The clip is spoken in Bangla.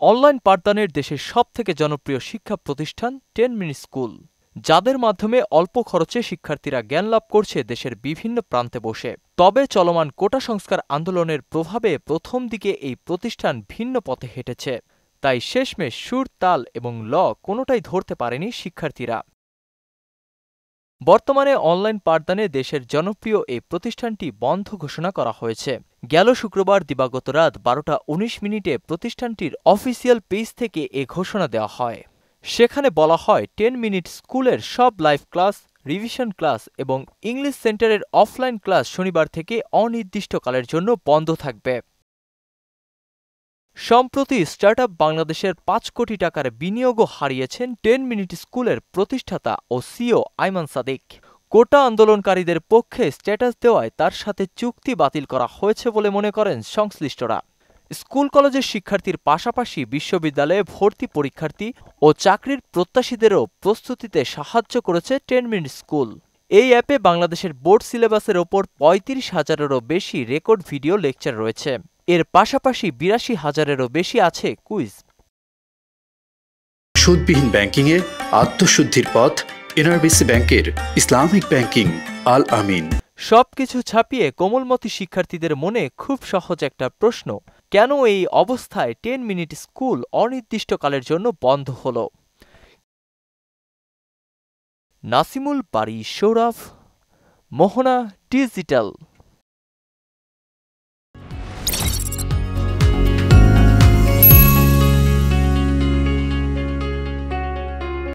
অনলাইন পাঠদানের দেশের সবথেকে জনপ্রিয় শিক্ষা প্রতিষ্ঠান 10 মিনিট স্কুল, যাদের মাধ্যমে অল্প খরচে শিক্ষার্থীরা জ্ঞান লাভ করছে দেশের বিভিন্ন প্রান্তে বসে। তবে চলমান কোটা সংস্কার আন্দোলনের প্রভাবে প্রথম দিকে এই প্রতিষ্ঠান ভিন্ন পথে হেঁটেছে, তাই শেষমেশ সুর, তাল এবং ল কোনোটাই ধরতে পারেনি শিক্ষার্থীরা। বর্তমানে অনলাইন পাঠদানে দেশের জনপ্রিয় এই প্রতিষ্ঠানটি বন্ধ ঘোষণা করা হয়েছে। গেল শুক্রবার দিবাগত রাত 12:19 প্রতিষ্ঠানটির অফিসিয়াল পেজ থেকে এ ঘোষণা দেওয়া হয়। সেখানে বলা হয় 10 মিনিট স্কুলের সব লাইভ ক্লাস, রিভিশন ক্লাস এবং ইংলিশ সেন্টারের অফলাইন ক্লাস শনিবার থেকে অনির্দিষ্টকালের জন্য বন্ধ থাকবে। সম্প্রতি স্টার্টআপ বাংলাদেশের 5 কোটি টাকার বিনিয়োগও হারিয়েছেন 10 মিনিট স্কুলের প্রতিষ্ঠাতা ও সিইও আইমান সাদিক। কোটা আন্দোলনকারীদের পক্ষে স্ট্যাটাস দেওয়ায় তার সাথে চুক্তি বাতিল করা হয়েছে বলে মনে করেন সংশ্লিষ্টরা। স্কুল কলেজের শিক্ষার্থীর পাশাপাশি বিশ্ববিদ্যালয়ে ভর্তি পরীক্ষার্থী ও চাকরির প্রত্যাশীদেরও প্রস্তুতিতে সাহায্য করেছে 10 মিনিট স্কুল। এই অ্যাপে বাংলাদেশের বোর্ড সিলেবাসের ওপর ৩৫,০০০-এরও বেশি রেকর্ড ভিডিও লেকচার রয়েছে। এর পাশাপাশি ৮২,০০০-এরও বেশি আছে কুইজ। সুদবিহীন ব্যাংকিংয়ে আত্মশুদ্ধির পথ এনআরবিসি ব্যাংকের ইসলামিক ব্যাংকিং আল আমিন। সবকিছু ছাপিয়ে কোমলমতি শিক্ষার্থীদের মনে খুব সহজ একটা প্রশ্ন, কেন এই অবস্থায় 10 মিনিট স্কুল অনির্দিষ্টকালের জন্য বন্ধ হল? নাসিমুল বারী সৌরভ, মোহনা ডিজিটাল।